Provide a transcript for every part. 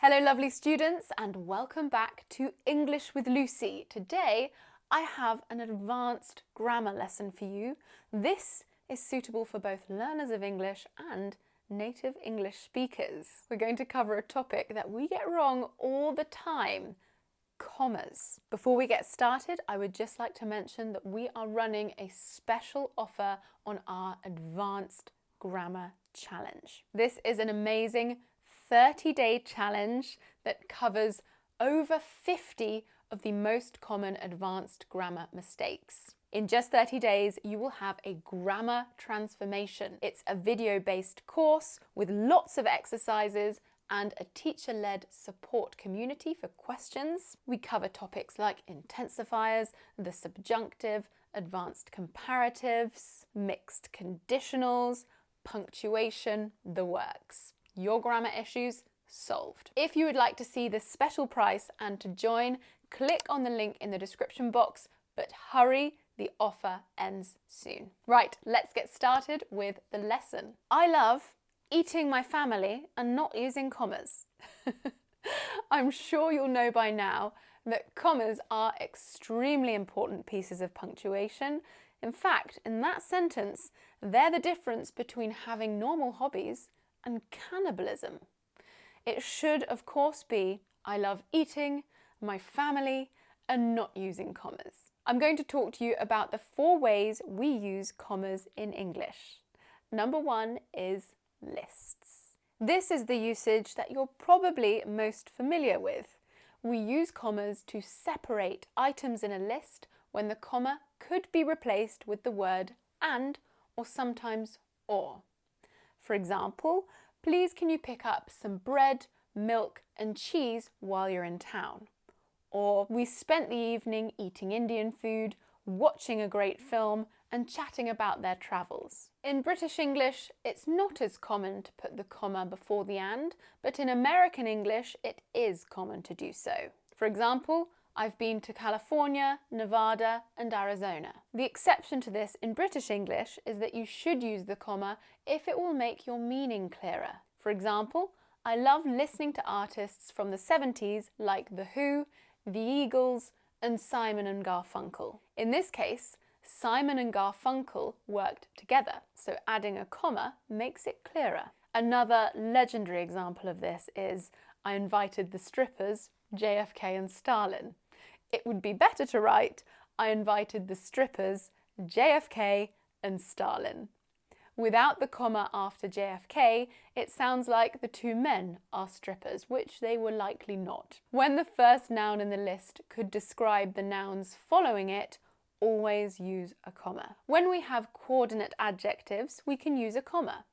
Hello lovely students and welcome back to English with Lucy. Today I have an advanced grammar lesson for you. This is suitable for both learners of English and native English speakers. We're going to cover a topic that we get wrong all the time: commas. Before we get started, I would just like to mention that we are running a special offer on our advanced grammar challenge. This is an amazing 30-day challenge that covers over 50 of the most common advanced grammar mistakes. In just 30 days, you will have a grammar transformation. It's a video-based course with lots of exercises and a teacher-led support community for questions. We cover topics like intensifiers, the subjunctive, advanced comparatives, mixed conditionals, punctuation, the works. Your grammar issues solved. If you would like to see this special price and to join, click on the link in the description box, but hurry, the offer ends soon. Right, let's get started with the lesson. I love eating my family and not using commas. I'm sure you'll know by now that commas are extremely important pieces of punctuation. In fact, in that sentence, they're the difference between having normal hobbies and cannibalism. It should, of course, be I love eating, my family, and not using commas. I'm going to talk to you about the 4 ways we use commas in English. Number 1 is lists. This is the usage that you're probably most familiar with. We use commas to separate items in a list when the comma could be replaced with the word and or sometimes or. For example, please can you pick up some bread, milk and cheese while you're in town? Or we spent the evening eating Indian food, watching a great film and chatting about their travels. In British English, it's not as common to put the comma before the and, but in American English, it is common to do so. For example, I've been to California, Nevada and Arizona. The exception to this in British English is that you should use the comma if it will make your meaning clearer. For example, I love listening to artists from the 70s like The Who, The Eagles and Simon and Garfunkel. In this case, Simon and Garfunkel worked together, so adding a comma makes it clearer. Another legendary example of this is I invited the strippers, JFK and Stalin. It would be better to write I invited the strippers, JFK and Stalin. Without the comma after JFK, it sounds like the 2 men are strippers, which they were likely not. When the first noun in the list could describe the nouns following it, always use a comma. When we have coordinate adjectives, we can use a comma.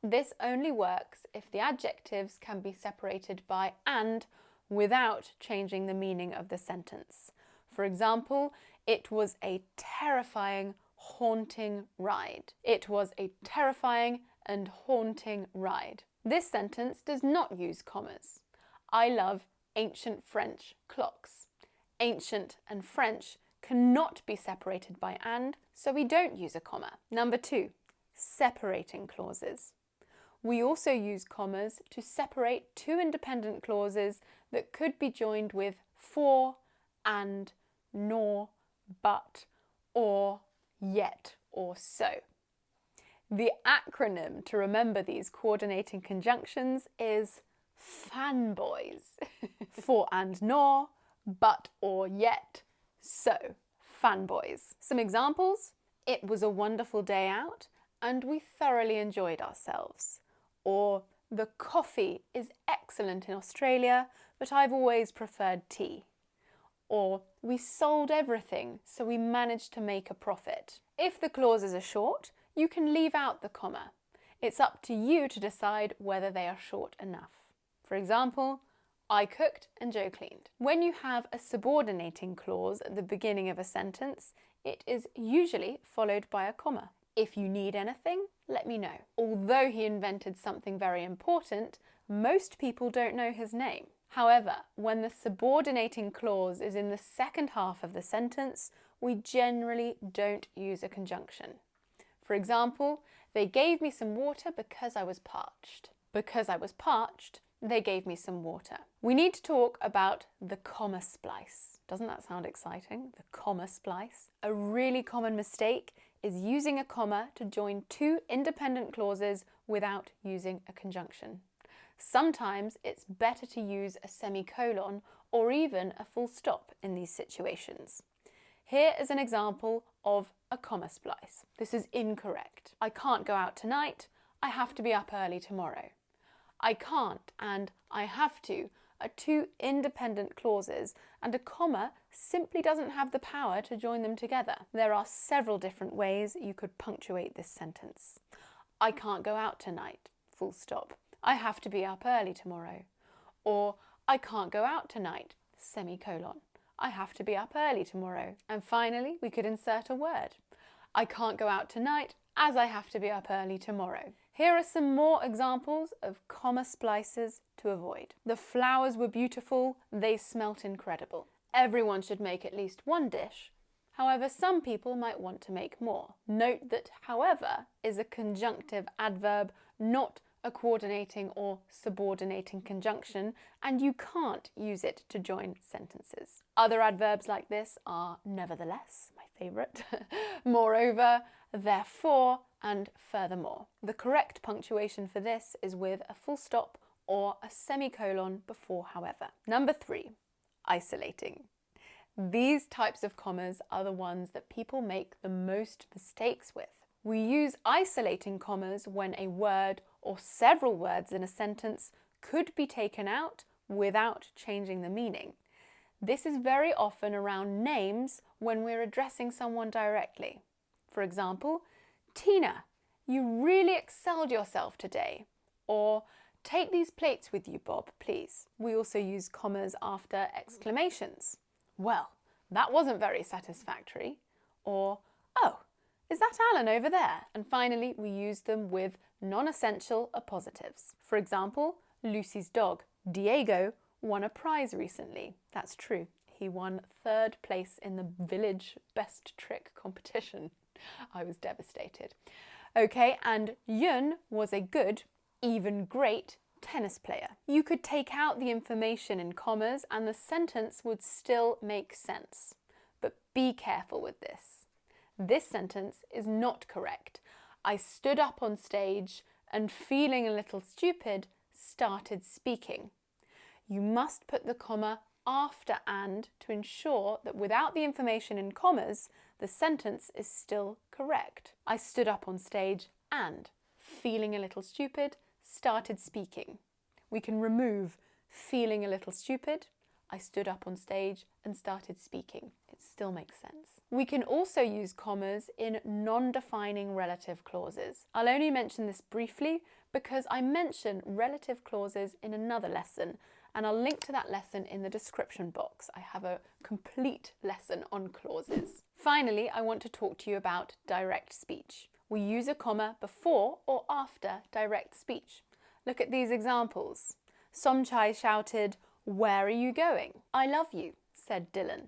This only works if the adjectives can be separated by and without changing the meaning of the sentence. For example, it was a terrifying, haunting ride. It was a terrifying and haunting ride. This sentence does not use commas. I love ancient French clocks. Ancient and French cannot be separated by and, so we don't use a comma. Number 2, separating clauses. We also use commas to separate 2 independent clauses that could be joined with for, and, nor, but, or, yet, or so. The acronym to remember these coordinating conjunctions is fanboys. For and nor, but or yet, so. Fanboys. Some examples: it was a wonderful day out and we thoroughly enjoyed ourselves. Or the coffee is excellent in Australia, but I've always preferred tea. Or we sold everything, so we managed to make a profit. If the clauses are short, you can leave out the comma. It's up to you to decide whether they are short enough. For example, I cooked and Joe cleaned. When you have a subordinating clause at the beginning of a sentence, it is usually followed by a comma. If you need anything, let me know. Although he invented something very important, most people don't know his name. However, when the subordinating clause is in the second half of the sentence, we generally don't use a conjunction. For example, they gave me some water because I was parched. Because I was parched they gave me some water. We need to talk about the comma splice. Doesn't that sound exciting? The comma splice. A really common mistake is using a comma to join two independent clauses without using a conjunction. Sometimes it's better to use a semicolon or even a full stop in these situations. Here is an example of a comma splice. This is incorrect. I can't go out tonight. I have to be up early tomorrow. I can't and I have to are two independent clauses, and a comma simply doesn't have the power to join them together. There are several different ways you could punctuate this sentence. I can't go out tonight, full stop. I have to be up early tomorrow. Or I can't go out tonight, semicolon. I have to be up early tomorrow. And finally, we could insert a word. I can't go out tonight as I have to be up early tomorrow. Here are some more examples of comma splices to avoid. The flowers were beautiful, they smelt incredible. Everyone should make at least one dish. However, some people might want to make more. Note that however is a conjunctive adverb, not a coordinating or subordinating conjunction, and you can't use it to join sentences. Other adverbs like this are nevertheless, my favourite, moreover, therefore, and furthermore. The correct punctuation for this is with a full stop or a semicolon before however. Number 3, isolating. These types of commas are the ones that people make the most mistakes with. We use isolating commas when a word or several words in a sentence could be taken out without changing the meaning. This is very often around names when we're addressing someone directly. For example, Tina, you really excelled yourself today. Or, take these plates with you, Bob, please. We also use commas after exclamations. Well, that wasn't very satisfactory. Or, oh, is that Alan over there? And finally, we use them with non-essential appositives. For example, Lucy's dog, Diego, won a prize recently. That's true. He won 3rd place in the village best trick competition. I was devastated. Okay, and Yun was a good, even great, tennis player. You could take out the information in commas and the sentence would still make sense. But be careful with this. This sentence is not correct. I stood up on stage and feeling a little stupid, started speaking. You must put the comma after and to ensure that without the information in commas, the sentence is still correct. I stood up on stage and, feeling a little stupid, started speaking. We can remove feeling a little stupid. I stood up on stage and started speaking. It still makes sense. We can also use commas in non-defining relative clauses. I'll only mention this briefly because I mention relative clauses in another lesson, and I'll link to that lesson in the description box. I have a complete lesson on clauses. Finally, I want to talk to you about direct speech. We use a comma before or after direct speech. Look at these examples. Somchai shouted, "Where are you going?" "I love you," said Dylan.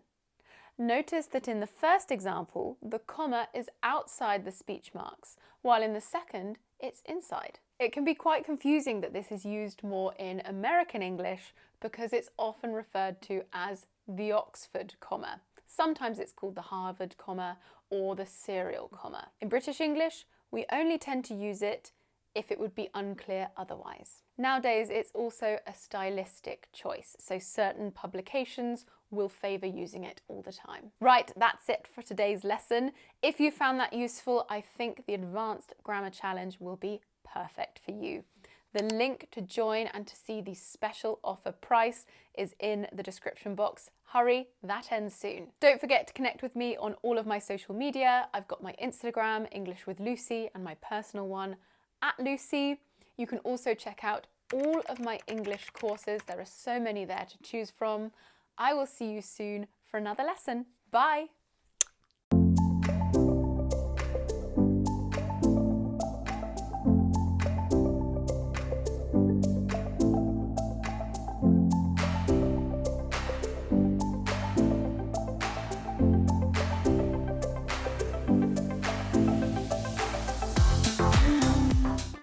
Notice that in the first example, the comma is outside the speech marks, while in the second, it's inside. It can be quite confusing that this is used more in American English because it's often referred to as the Oxford comma. Sometimes it's called the Harvard comma or the serial comma. In British English, we only tend to use it if it would be unclear otherwise. Nowadays, it's also a stylistic choice, so certain publications will favour using it all the time. Right, that's it for today's lesson. If you found that useful, I think the Advanced Grammar Challenge will be perfect for you. The link to join and to see the special offer price is in the description box. Hurry, that ends soon. Don't forget to connect with me on all of my social media. I've got my Instagram, English with Lucy, and my personal one, @Lucy. You can also check out all of my English courses. There are so many there to choose from. I will see you soon for another lesson. Bye!